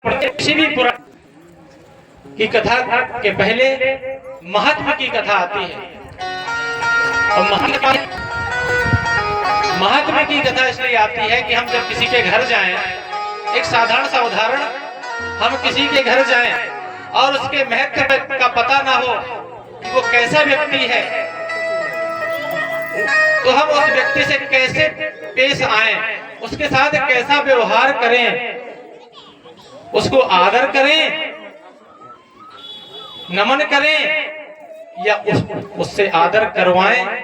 किसी भी पुराण की कथा के पहले महात्मा की कथा आती है। और महात्मा की कथा इसलिए आती है कि हम जब किसी के घर जाएं, एक साधारण सा उदाहरण, हम किसी के घर जाएं और उसके महत्व का पता ना हो कि वो कैसा व्यक्ति है, तो हम उस व्यक्ति से कैसे पेश आएं, उसके साथ कैसा व्यवहार करें, उसको आदर करें, नमन करें या उससे आदर करवाएं।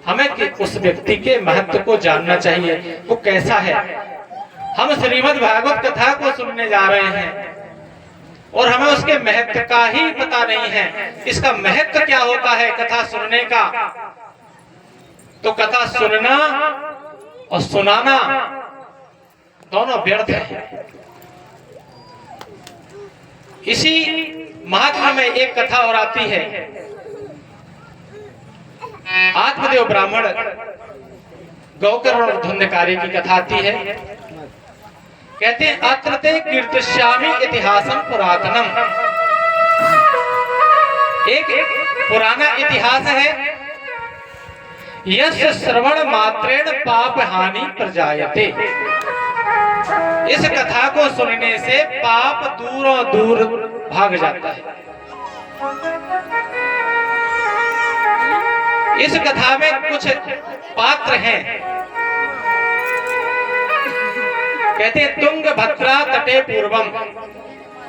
हमें उस व्यक्ति के महत्व को जानना चाहिए, वो कैसा है। हम श्रीमद् भागवत कथा को सुनने जा रहे हैं और हमें उसके महत्व का ही पता नहीं है। इसका महत्व क्या होता है कथा सुनने का? तो कथा सुनना और सुनाना दोनों व्यर्थ है। इसी महात्मा में एक कथा और आती है। आत्मदेव ब्राह्मण गौकर्ण और धुंधकारी की कथा आती है। कहते हैं अत्रते कीर्तिष्यामि इतिहासम पुरातनम। एक पुराना इतिहास है। यस्य श्रवण मात्रेण पाप हानि प्रजायते। इस कथा को सुनने से पाप दूरों दूर भाग जाता है। इस कथा में कुछ पात्र हैं। कहते हैं तुंगभद्रा तटे पूर्वम।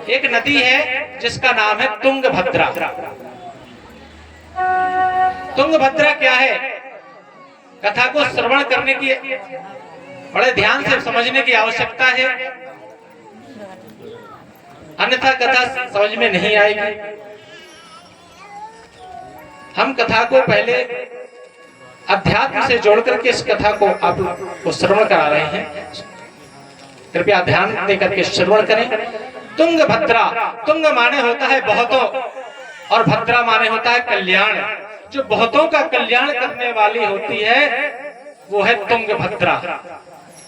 एक नदी है जिसका नाम है तुंगभद्रा। तुंगभद्रा क्या है? कथा को श्रवण करने की बड़े ध्यान से समझने की आवश्यकता है, अन्यथा कथा समझ में नहीं आएगी। हम कथा को पहले अध्यात्म से जोड़कर के इस कथा को आप को श्रवण करा रहे हैं। कृपया ध्यान देकर के श्रवण करें। तुंगभद्रा, तुंग माने होता है बहुतों और भद्रा माने होता है कल्याण। जो बहुतों का कल्याण करने वाली होती है वो है तुंगभद्रा।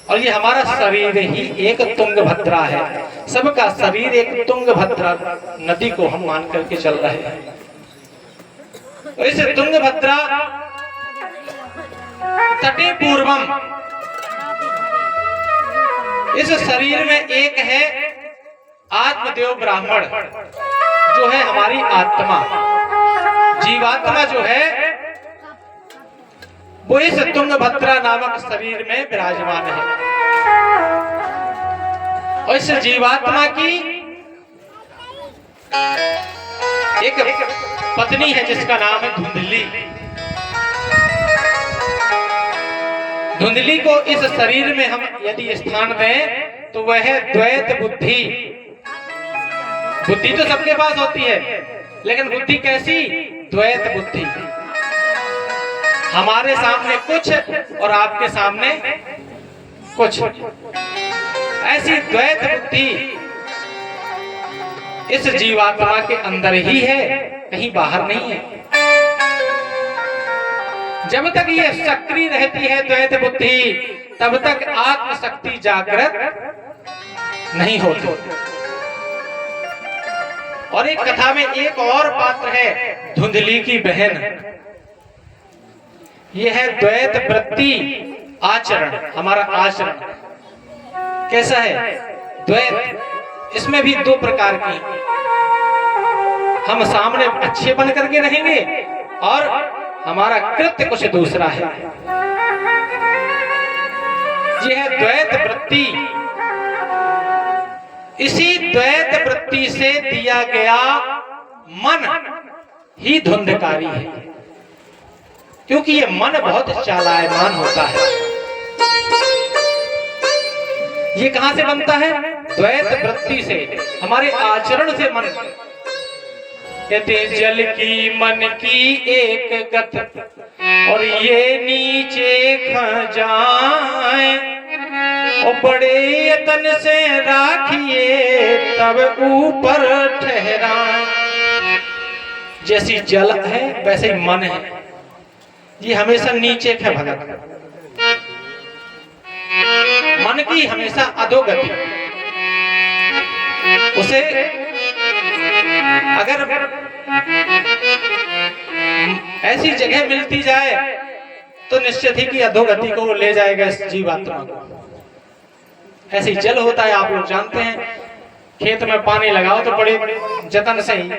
और ये हमारा शरीर ही एक तुंगभद्रा है। सबका शरीर एक तुंगभद्रा नदी को हम मान करके चल रहे हैं। तो इस तुंगभद्रा तटे पूर्वम, इस शरीर में एक है आत्मदेव ब्राह्मण, जो है हमारी आत्मा, जीवात्मा जो है वो इस तुंगभद्रा नामक शरीर में विराजमान है। और इस जीवात्मा की एक पत्नी है जिसका नाम है धुंधली। धुंधली को इस शरीर में हम यदि स्थान दें तो वह है द्वैत बुद्धि। बुद्धि तो सबके पास होती है, लेकिन बुद्धि कैसी? द्वैत बुद्धि। हमारे सामने कुछ और आपके सामने कुछ, ऐसी द्वैत बुद्धि इस जीवात्मा के अंदर ही है, कहीं बाहर नहीं है। जब तक ये सक्रिय रहती है द्वैत बुद्धि, तब तक आत्मशक्ति जागृत नहीं होती। और एक कथा में एक और पात्र है, धुंधली की बहन। यह है द्वैत वृत्ति आचरण। हमारा आचरण कैसा है? द्वैत। इसमें भी दो प्रकार की, हम सामने अच्छे बन करके रहेंगे और हमारा कृत्य कुछ दूसरा है। यह है द्वैत वृत्ति। इसी द्वैत वृत्ति से दिया गया मन ही धुंधकारी है, क्योंकि ये मन बहुत चालायमान होता है। ये कहां से बनता है? द्वैत वृत्ति से, हमारे आचरण से मन। कहते जल की मन की एक गत और ये नीचे ख जाए, और बड़े यतन से राखिए तब ऊपर ठहराए। जैसी जल है वैसे ही मन है, ये हमेशा नीचे है भगत। मन की हमेशा अधोगति। उसे अगर ऐसी जगह मिलती जाए तो निश्चित ही कि अधोगति को ले जाएगा इस जीवात्मा को। ऐसे ही जल होता है, आप लोग जानते हैं, खेत में पानी लगाओ तो बड़े जतन से ही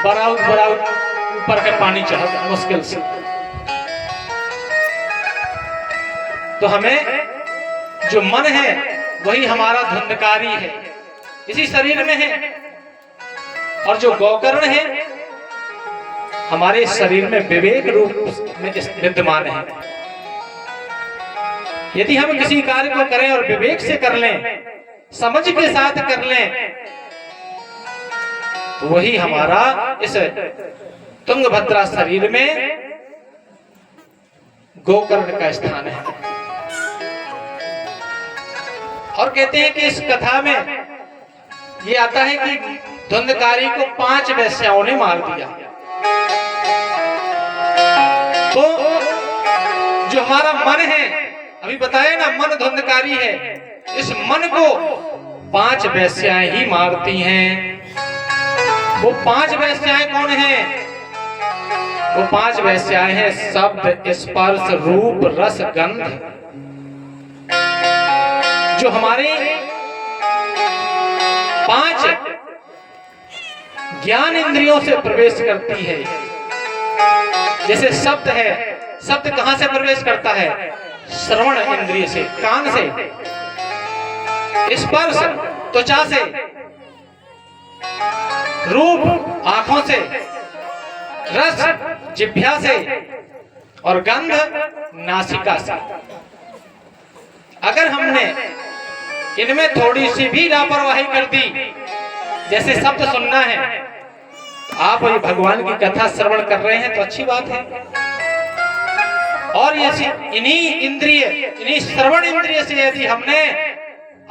बराउट ऊपर का पानी चढ़ा मुश्किल से। तो हमें जो मन है वही हमारा धुंधकारी है, इसी शरीर में है, और जो गोकर्ण है हमारे शरीर में विवेक रूप में विद्यमान है। यदि हम किसी कार्य को करें और विवेक से कर लें, समझ के साथ कर लें, तो वही हमारा इस तुंगभद्रा शरीर में गोकर्ण का स्थान है। और कहते हैं कि इस कथा में ये आता है कि धुंधकारी को 5 वेश्याओं ने मार दिया। तो जो हमारा मन है, अभी बताया ना, मन धुंधकारी है, इस मन को 5 वेश्याएं ही मारती हैं। वो 5 वेश्याएं कौन हैं? वो 5 वेश्याएं हैं शब्द, स्पर्श, रूप, रस, गंध। जो हमारे 5 ज्ञान इंद्रियों से प्रवेश करती है। जैसे शब्द है, शब्द कहां से प्रवेश करता है? श्रवण इंद्रिय से, कान से। स्पर्श त्वचा से, रूप आंखों से, रस जिह्वा से, और गंध नासिका से। अगर हमने इनमें थोड़ी सी भी लापरवाही कर दी, जैसे शब्द सुनना है, आप ये भगवान की कथा श्रवण कर रहे हैं तो अच्छी बात है, और इन्हीं इंद्रिय, इन्हीं श्रवण इंद्रिय से यदि हमने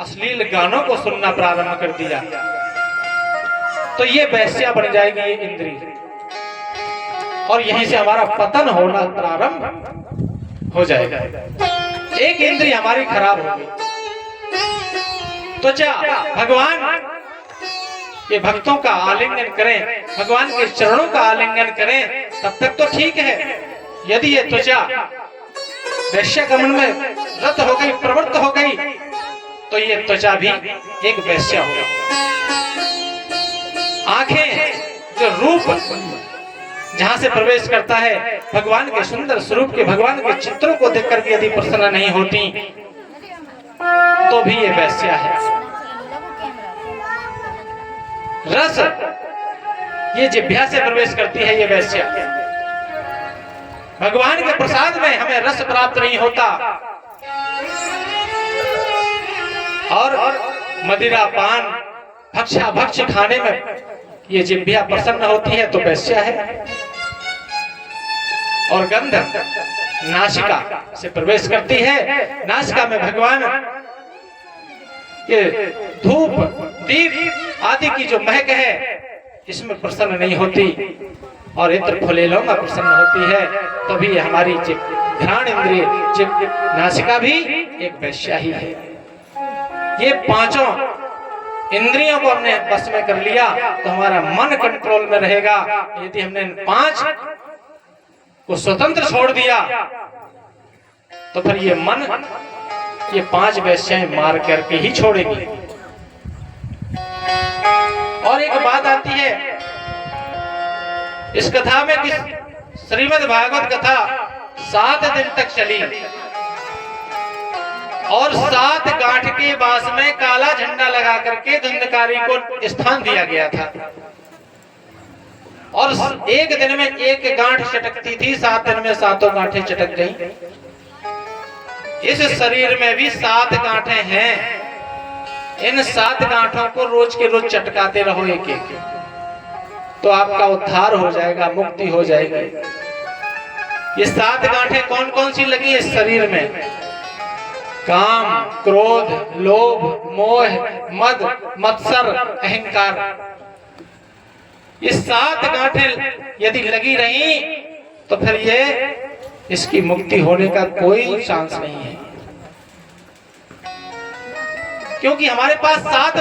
अश्लील गानों को सुनना प्रारंभ कर दिया तो ये वेश्या बन जाएगी ये इंद्रिय, और यहीं से हमारा पतन होना प्रारंभ हो जाएगा। एक इंद्रिय हमारी खराब होगी। त्वचा, भगवान ये भक्तों का आलिंगन करें, भगवान के चरणों का आलिंगन करें, तब तक तो ठीक है। यदि ये त्वचा वैश्यगमन में रत हो गई, प्रवृत्त हो गई, तो ये त्वचा भी एक वैश्या होगा। आंखें, जो रूप जहां से प्रवेश करता है, भगवान के सुंदर स्वरूप के, भगवान के चित्रों को देख करके यदि प्रसन्न नहीं होती तो भी ये वैश्या है। रस, ये जिह्वा से प्रवेश करती है, ये वैश्या। भगवान के प्रसाद में हमें रस प्राप्त नहीं होता, और मदिरा पान भक्षा भक्ष खाने में ये जिह्वा प्रसन्न होती है तो वैश्या है। और गंध नासिका से प्रवेश करती है, नासिका में भगवान ये धूप, दीप आदि की जो महक है इसमें प्रसन्न नहीं होती, और इत्र फुलेलों में प्रसन्न होती है। तभी हमारी घ्राण इंद्रिय, नासिका भी एक वैश्या ही है। ये 5 इंद्रियों को हमने बस में कर लिया तो हमारा मन कंट्रोल में रहेगा। यदि हमने 5 को स्वतंत्र छोड़ दिया तो फिर ये मन ये 5 वैश्याएं मार करके ही छोड़ेगी। और एक बात आती है इस कथा में कि श्रीमद् भागवत कथा 7 दिन तक चली, और 7 गांठ के बास में काला झंडा लगा करके धुंधकारी को स्थान दिया गया था, और एक दिन में 1 गांठ चटकती थी, 7 दिन में 7 गांठें चटक गई। इस शरीर में भी 7 गांठें हैं। इन 7 गांठों को रोज के रोज चटकाते रहो एक एक, तो आपका उद्धार हो जाएगा, मुक्ति हो जाएगी। ये 7 गांठें कौन कौन सी लगी इस शरीर में? काम, क्रोध, लोभ, मोह, मद, मत्सर, अहंकार। ये 7 गांठें यदि लगी रही तो फिर ये इसकी मुक्ति होने का कोई चांस नहीं है, क्योंकि हमारे पास 7